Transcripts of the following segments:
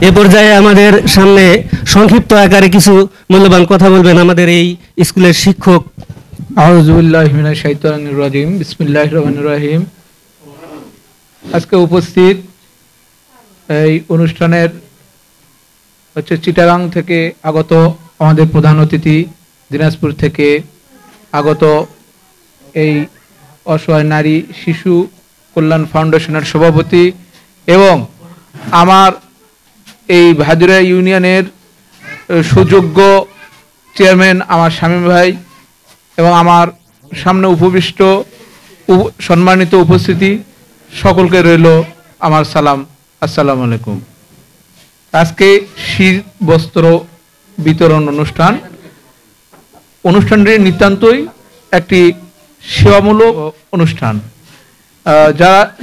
এ পর্যায়ে আমাদের সামনে সংক্ষিপ্ত আকারে কিছু মূল্যবান কথা বলবেন আমাদের এই স্কুলের শিক্ষক। আউযু বিল্লাহি মিনাশ শাইতানির রাজিম, বিসমিল্লাহির রহমানির রহিম। আজকে উপস্থিত এই অনুষ্ঠানের চিটাগাং থেকে আগত আমাদের প্রধান অতিথি, দিনাজপুর থেকে আগত এই অসহায় নারী শিশু কল্যাণ ফাউন্ডেশনের সভাপতি এবং আমার এই ভাদুরা ইউনিয়নের সুযোগ্য চেয়ারম্যান আমার শামীম ভাই এবং আমার সামনে উপবিষ্ট সম্মানিত উপস্থিতি সকলকে রইল আমার সালাম, আসসালামু আলাইকুম। আজকে শীত বস্ত্র বিতরণ অনুষ্ঠানটি নিতান্তই একটি সেবামূলক অনুষ্ঠান।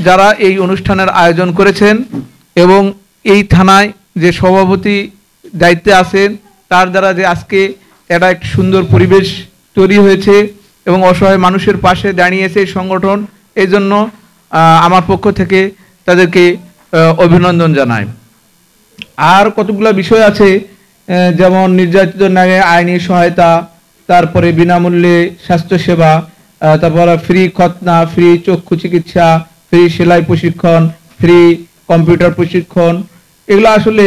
যারা এই অনুষ্ঠানের আয়োজন করেছেন এবং এই থানায় যে সভাপতি দায়িত্বে আছেন তার দ্বারা যে আজকে একটা একটি সুন্দর পরিবেশ তৈরি হয়েছে এবং অসহায় মানুষের পাশে দাঁড়িয়েছে এই সংগঠন, এই জন্য আমার পক্ষ থেকে তাদেরকে অভিনন্দন জানাই। আর কতগুলো বিষয় আছে, যেমন নির্যাতিত নারী আইনি সহায়তা, তারপরে বিনামূল্যে স্বাস্থ্যসেবা, তারপর ফ্রি খতনা, ফ্রি চক্ষু চিকিৎসা, ফ্রি সেলাই প্রশিক্ষণ, ফ্রি কম্পিউটার প্রশিক্ষণ, এগুলো আসলে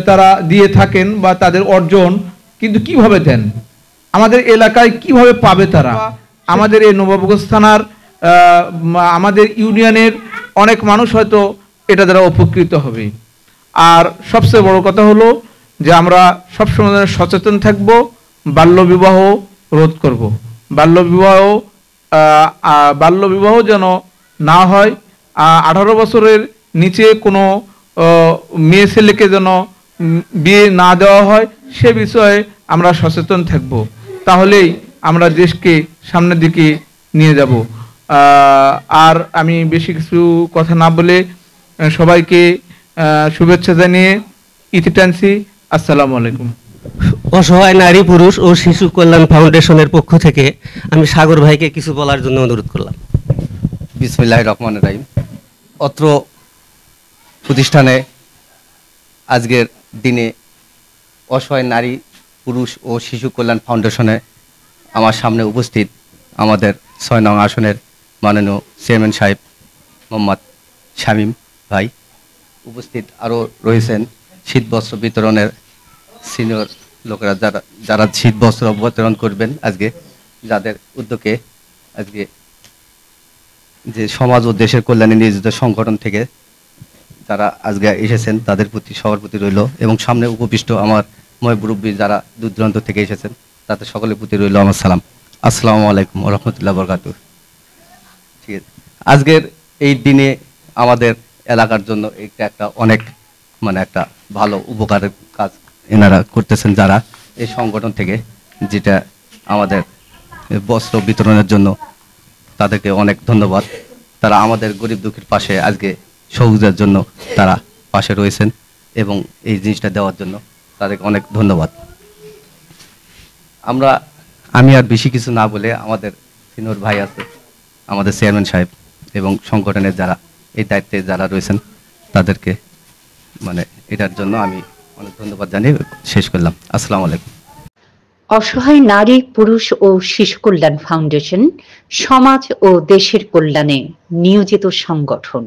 তারা দিয়ে থাকেন বা তাদের অর্জন, কিন্তু কিভাবে দেন, আমাদের এলাকায় কিভাবে পাবে তারা? আমাদের এই নবাবগঞ্জ থানার আমাদের ইউনিয়নের অনেক মানুষ হয়তো এটা দ্বারা উপকৃত হবে। আর সবচেয়ে বড় কথা হলো যে আমরা সবসময় সচেতন থাকব, বাল্যবিবাহ রোধ করব। বাল্যবিবাহ যেন না হয়, 18 বছরের নিচে কোনো মেয়ে ছেলেকে যেন বিয়ে না দেওয়া হয়, সে বিষয়ে আমরা সচেতন থাকব, তাহলেই আমরা দেশকে সামনের দিকে নিয়ে যাব। আর আমি বেশি কিছু কথা না বলে সবাইকে শুভেচ্ছা জানিয়ে ইতি টানছি। আসসালামু আলাইকুম। অসহায় নারী পুরুষ ও শিশু কল্যাণ ফাউন্ডেশনের পক্ষ থেকে আমি সাগর ভাইকে কিছু বলার জন্য অনুরোধ করলাম। বিসমিল্লাহির রহমানির রহিম। অত্র প্রতিষ্ঠানে আজকের দিনে অসহায় নারী পুরুষ ও শিশু কল্যাণ ফাউন্ডেশনে আমার সামনে উপস্থিত আমাদের 6 নং আসনের মাননীয় চেয়ারম্যান সাহেব মোহাম্মদ শামীম ভাই, উপস্থিত আরও রয়েছেন শীতবস্ত্র বিতরণের সিনিয়র লোকেরা, যারা শীতবস্ত্র বিতরণ করবেন আজকে, যাদের উদ্যোগে আজকে যে সমাজ ও দেশের কল্যাণে নিয়োজিত সংগঠন থেকে যারা আজকে এসেছেন তাদের প্রতি সবার প্রতি রইল, এবং সামনে উপবিষ্ট আমার মুরব্বী যারা দূর দূরান্ত থেকে এসেছেন তাদের সকলের প্রতি রইল আমার সালাম। আসসালামু আলাইকুম ওয়া রাহমাতুল্লাহি ওয়া বারাকাতুহু। ঠিক আছে, আজকের এই দিনে আমাদের এলাকার জন্য এটা একটা অনেক একটা ভালো উপকারের কাজ এনারা করতেছেন যারা এই সংগঠন থেকে, যেটা আমাদের বস্ত্র বিতরণের জন্য তাদেরকে অনেক ধন্যবাদ। তারা আমাদের গরিব দুঃখীর পাশে আজকে সহযোগিতার জন্য তারা পাশে রয়েছেন এবং এই জিনিসটা দেওয়ার জন্য তাদেরকে অনেক ধন্যবাদ। আমি আর বেশি কিছু না বলে আমাদের সিনিয়র ভাই আছে, আমাদের চেয়ারম্যান সাহেব এবং সংগঠনের যারা এই দায়িত্বে যারা রয়েছেন তাদেরকে এটার জন্য আমি অনেক ধন্যবাদ জানিয়ে শেষ করলাম। আসসালামু আলাইকুম। অসহায় নারী পুরুষ ও শিশু কল্যাণ ফাউন্ডেশন সমাজ ও দেশের কল্যাণে নিয়োজিত সংগঠন।